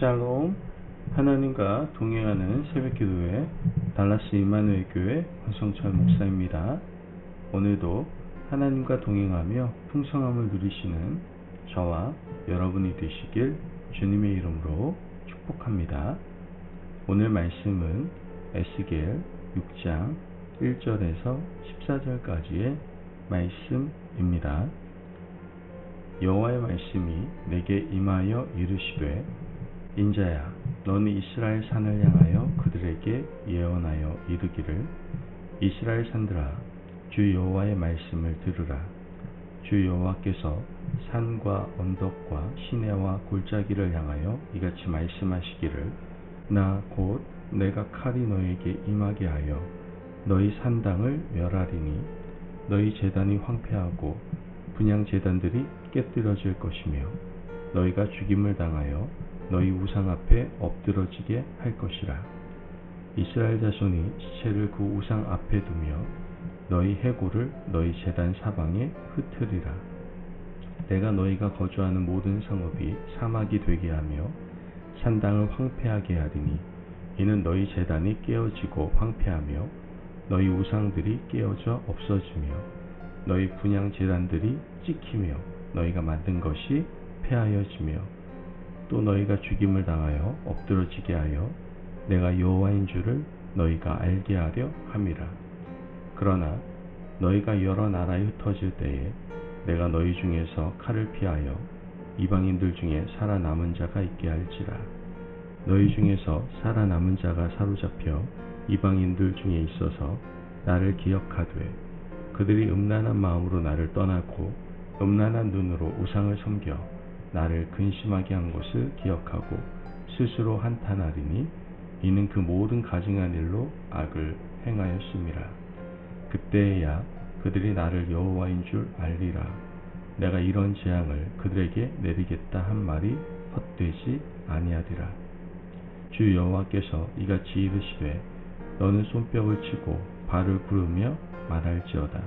샬롬. 하나님과 동행하는 새벽기도회 달라스 임마누엘 교회 황성철 목사입니다. 오늘도 하나님과 동행하며 풍성함을 누리시는 저와 여러분이 되시길 주님의 이름으로 축복합니다. 오늘 말씀은 에스겔 6장 1절에서 14절까지의 말씀입니다. 여호와의 말씀이 내게 임하여 이르시되, 인자야, 너는 이스라엘 산을 향하여 그들에게 예언하여 이르기를, 이스라엘 산들아, 주 여호와의 말씀을 들으라. 주 여호와께서 산과 언덕과 시내와 골짜기를 향하여 이같이 말씀하시기를, 나 곧 내가 칼이 너에게 임하게 하여 너희 산당을 멸하리니 너희 제단이 황폐하고 분향 제단들이 깨뜨려질 것이며 너희가 죽임을 당하여 너희 우상 앞에 엎드러지게 할 것이라. 이스라엘 자손이 시체를 그 우상 앞에 두며 너희 해골을 너희 제단 사방에 흩으리라. 내가 너희가 거주하는 모든 성읍이 사막이 되게 하며 산당을 황폐하게 하리니 이는 너희 제단이 깨어지고 황폐하며 너희 우상들이 깨어져 없어지며 너희 분향 제단들이 찍히며 너희가 만든 것이 폐하여지며 또 너희가 죽임을 당하여 엎드러지게 하여 내가 여호와인 줄을 너희가 알게 하려 함이라. 그러나 너희가 여러 나라에 흩어질 때에 내가 너희 중에서 칼을 피하여 이방인들 중에 살아남은 자가 있게 할지라. 너희 중에서 살아남은 자가 사로잡혀 이방인들 중에 있어서 나를 기억하되 그들이 음란한 마음으로 나를 떠나고 음란한 눈으로 우상을 섬겨 나를 근심하게 한 것을 기억하고 스스로 한탄하리니 이는 그 모든 가증한 일로 악을 행하였음이라. 그때에야 그들이 나를 여호와인 줄 알리라. 내가 이런 재앙을 그들에게 내리겠다 한 말이 헛되지 아니하리라. 주 여호와께서 이같이 이르시되, 너는 손뼉을 치고 발을 구르며 말할지어다.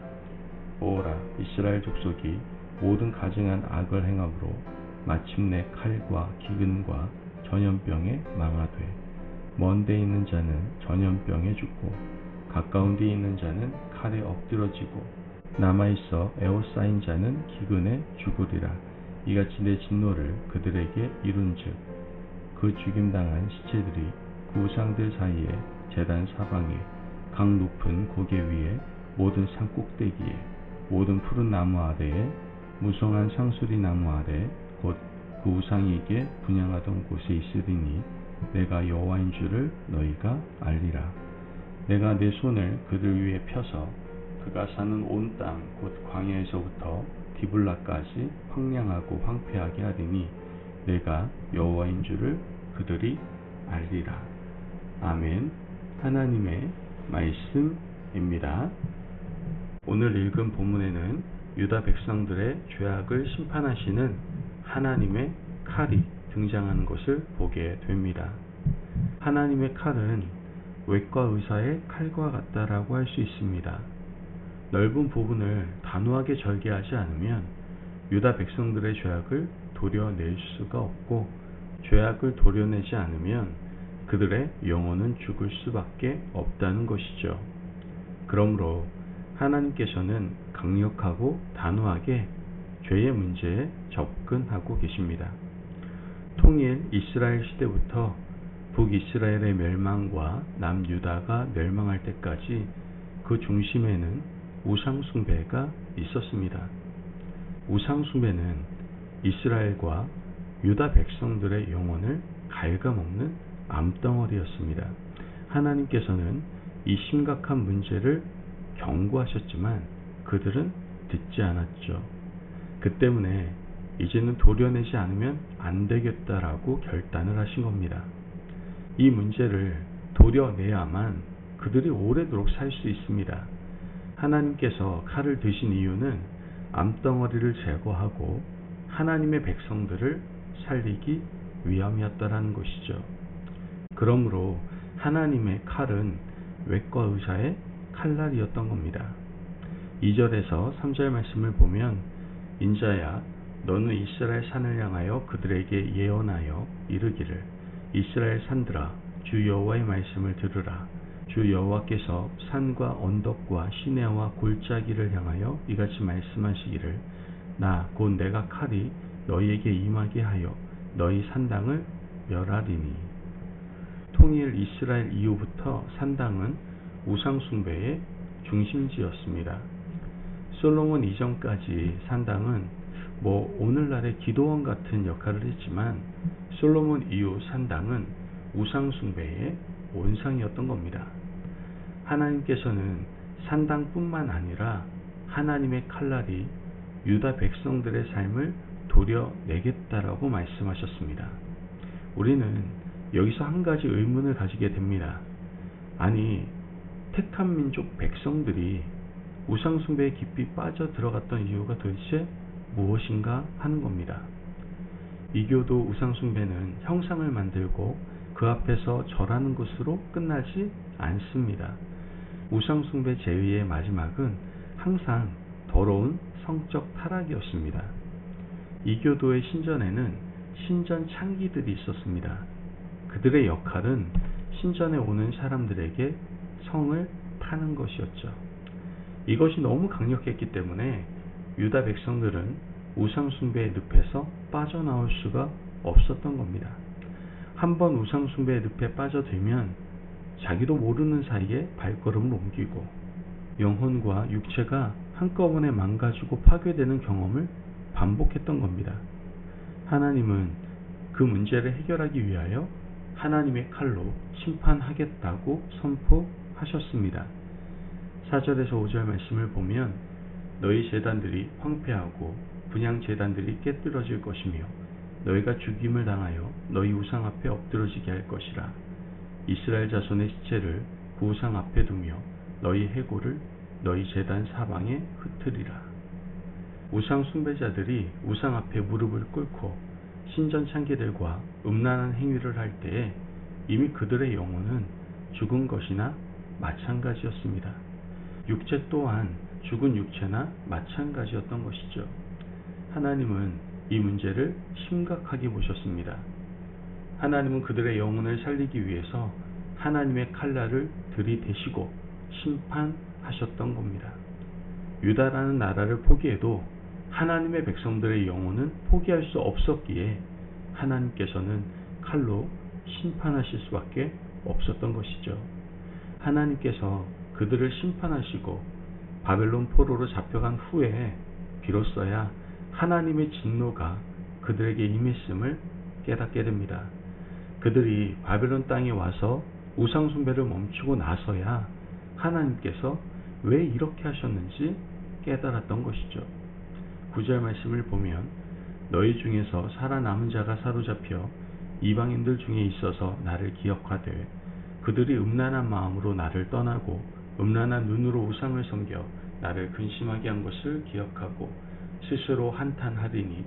오라, 이스라엘 족속이 모든 가증한 악을 행함으로 마침내 칼과 기근과 전염병에 망하되, 먼 데 있는 자는 전염병에 죽고 가까운 데 있는 자는 칼에 엎드러지고 남아있어 에워싸인 자는 기근에 죽으리라. 이같이 내 진노를 그들에게 이룬즉 그 죽임당한 시체들이 그 우상들 사이에 제단 사방에 각 높은 고개 위에 모든 산 꼭대기에 모든 푸른 나무 아래에 무성한 상수리 나무 아래 곧 그 우상에게 분향하던 곳에 있으리니 내가 여호와인 줄을 너희가 알리라. 내가 내 손을 그들 위에 펴서 그가 사는 온 땅 곧 광야에서부터 디블라까지 황량하고 황폐하게 하리니 내가 여호와인 줄을 그들이 알리라. 아멘. 하나님의 말씀입니다. 오늘 읽은 본문에는 유다 백성들의 죄악을 심판하시는 하나님의 칼이 등장하는 것을 보게 됩니다. 하나님의 칼은 외과 의사의 칼과 같다라고 할 수 있습니다. 넓은 부분을 단호하게 절개하지 않으면 유다 백성들의 죄악을 도려낼 수가 없고, 죄악을 도려내지 않으면 그들의 영혼은 죽을 수밖에 없다는 것이죠. 그러므로 하나님께서는 강력하고 단호하게 죄의 문제에 접근하고 계십니다. 통일 이스라엘 시대부터 북이스라엘의 멸망과 남유다가 멸망할 때까지 그 중심에는 우상숭배가 있었습니다. 우상숭배는 이스라엘과 유다 백성들의 영혼을 갉아먹는 암덩어리였습니다. 하나님께서는 이 심각한 문제를 경고하셨지만 그들은 듣지 않았죠. 그 때문에 이제는 도려내지 않으면 안 되겠다라고 결단을 하신 겁니다. 이 문제를 도려내야만 그들이 오래도록 살 수 있습니다. 하나님께서 칼을 드신 이유는 암덩어리를 제거하고 하나님의 백성들을 살리기 위함이었다라는 것이죠. 그러므로 하나님의 칼은 외과 의사의 칼날이었던 겁니다. 2절에서 3절 말씀을 보면, 인자야, 너는 이스라엘 산을 향하여 그들에게 예언하여 이르기를, 이스라엘 산들아, 주 여호와의 말씀을 들으라. 주 여호와께서 산과 언덕과 시내와 골짜기를 향하여 이같이 말씀하시기를, 나 곧 내가 칼이 너희에게 임하게 하여 너희 산당을 멸하리니. 통일 이스라엘 이후부터 산당은 우상 숭배의 중심지였습니다. 솔로몬 이전까지 산당은 오늘날의 기도원 같은 역할을 했지만, 솔로몬 이후 산당은 우상 숭배의 온상이었던 겁니다. 하나님께서는 산당뿐만 아니라 하나님의 칼날이 유다 백성들의 삶을 도려내겠다라고 말씀하셨습니다. 우리는 여기서 한 가지 의문을 가지게 됩니다. 아니, 택한 민족 백성들이 우상 숭배에 깊이 빠져 들어갔던 이유가 도대체 무엇인가 하는 겁니다. 이교도 우상 숭배는 형상을 만들고 그 앞에서 절하는 것으로 끝나지 않습니다. 우상 숭배 제의의 마지막은 항상 더러운 성적 타락이었습니다. 이교도의 신전에는 신전 창기들이 있었습니다. 그들의 역할은 신전에 오는 사람들에게 성을 파는 것이었죠. 이것이 너무 강력했기 때문에 유다 백성들은 우상 숭배의 늪에서 빠져나올 수가 없었던 겁니다. 한번 우상 숭배의 늪에 빠져들면 자기도 모르는 사이에 발걸음을 옮기고 영혼과 육체가 한꺼번에 망가지고 파괴되는 경험을 반복했던 겁니다. 하나님은 그 문제를 해결하기 위하여 하나님의 칼로 심판하겠다고 선포하셨습니다. 4절에서 5절 말씀을 보면, 너희 제단들이 황폐하고 분향 제단들이 깨뜨려질 것이며 너희가 죽임을 당하여 너희 우상 앞에 엎드러지게 할 것이라. 이스라엘 자손의 시체를 그 우상 앞에 두며 너희 해골을 너희 제단 사방에 흩으리라. 우상 숭배자들이 우상 앞에 무릎을 꿇고 신전 창기들과 음란한 행위를 할 때에 이미 그들의 영혼은 죽은 것이나 마찬가지였습니다. 육체 또한 죽은 육체나 마찬가지였던 것이죠. 하나님은 이 문제를 심각하게 보셨습니다. 하나님은 그들의 영혼을 살리기 위해서 하나님의 칼날을 들이대시고 심판하셨던 겁니다. 유다라는 나라를 포기해도 하나님의 백성들의 영혼은 포기할 수 없었기에 하나님께서는 칼로 심판하실 수밖에 없었던 것이죠. 하나님께서 그들을 심판하시고 바벨론 포로로 잡혀간 후에 비로소야 하나님의 진노가 그들에게 임했음을 깨닫게 됩니다. 그들이 바벨론 땅에 와서 우상 숭배를 멈추고 나서야 하나님께서 왜 이렇게 하셨는지 깨달았던 것이죠. 9절 말씀을 보면, 너희 중에서 살아남은 자가 사로잡혀 이방인들 중에 있어서 나를 기억하되 그들이 음란한 마음으로 나를 떠나고 음란한 눈으로 우상을 섬겨 나를 근심하게 한 것을 기억하고 스스로 한탄하리니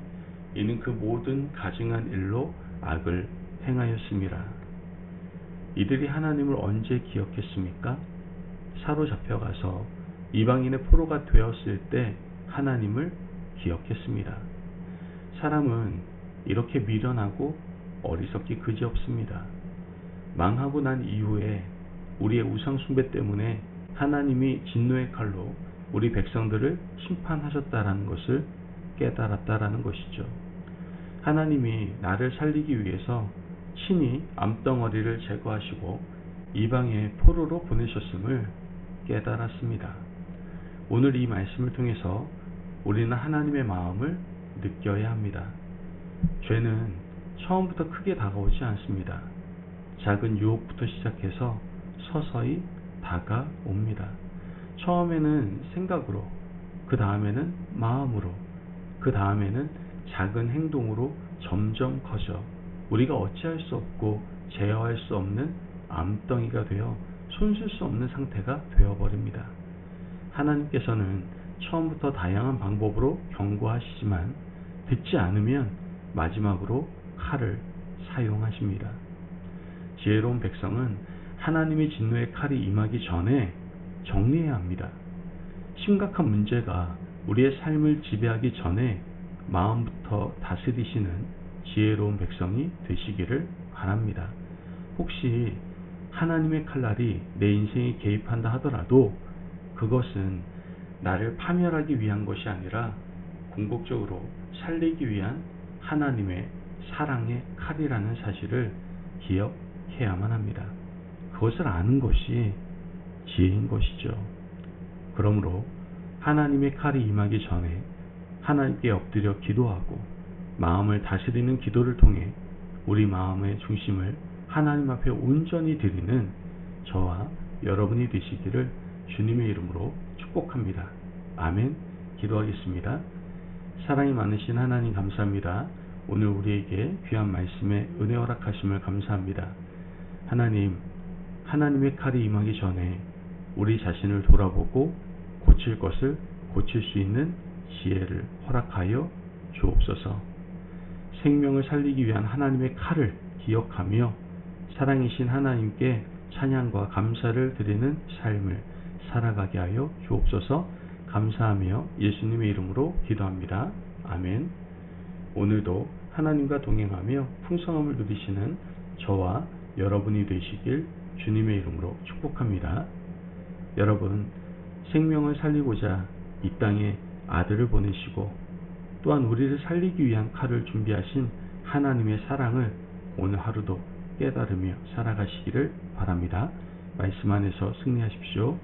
이는 그 모든 가증한 일로 악을 행하였음이라. 이들이 하나님을 언제 기억했습니까? 사로잡혀가서 이방인의 포로가 되었을 때 하나님을 기억했습니다. 사람은 이렇게 미련하고 어리석기 그지없습니다. 망하고 난 이후에 우리의 우상 숭배 때문에 하나님이 진노의 칼로 우리 백성들을 심판하셨다라는 것을 깨달았다라는 것이죠. 하나님이 나를 살리기 위해서 친히 암덩어리를 제거하시고 이방의 포로로 보내셨음을 깨달았습니다. 오늘 이 말씀을 통해서 우리는 하나님의 마음을 느껴야 합니다. 죄는 처음부터 크게 다가오지 않습니다. 작은 유혹부터 시작해서 서서히 다가옵니다. 처음에는 생각으로, 그 다음에는 마음으로, 그 다음에는 작은 행동으로 점점 커져 우리가 어찌할 수 없고 제어할 수 없는 암덩이가 되어 손쓸 수 없는 상태가 되어버립니다. 하나님께서는 처음부터 다양한 방법으로 경고하시지만 듣지 않으면 마지막으로 칼을 사용하십니다. 지혜로운 백성은 하나님의 진노의 칼이 임하기 전에 정리해야 합니다. 심각한 문제가 우리의 삶을 지배하기 전에 마음부터 다스리시는 지혜로운 백성이 되시기를 바랍니다. 혹시 하나님의 칼날이 내 인생에 개입한다 하더라도 그것은 나를 파멸하기 위한 것이 아니라 궁극적으로 살리기 위한 하나님의 사랑의 칼이라는 사실을 기억해야만 합니다. 그것을 아는 것이 지혜인 것이죠. 그러므로 하나님의 칼이 임하기 전에 하나님께 엎드려 기도하고 마음을 다스리는 기도를 통해 우리 마음의 중심을 하나님 앞에 온전히 드리는 저와 여러분이 되시기를 주님의 이름으로 축복합니다. 아멘. 기도하겠습니다. 사랑이 많으신 하나님 감사합니다. 오늘 우리에게 귀한 말씀에 은혜 허락하심을 감사합니다. 하나님, 하나님의 칼이 임하기 전에 우리 자신을 돌아보고 고칠 것을 고칠 수 있는 지혜를 허락하여 주옵소서. 생명을 살리기 위한 하나님의 칼을 기억하며 사랑이신 하나님께 찬양과 감사를 드리는 삶을 살아가게 하여 주옵소서. 감사하며 예수님의 이름으로 기도합니다. 아멘. 오늘도 하나님과 동행하며 풍성함을 누리시는 저와 여러분이 되시길 주님의 이름으로 축복합니다. 여러분, 생명을 살리고자 이 땅에 아들을 보내시고 또한 우리를 살리기 위한 칼을 준비하신 하나님의 사랑을 오늘 하루도 깨달으며 살아가시기를 바랍니다. 말씀 안에서 승리하십시오.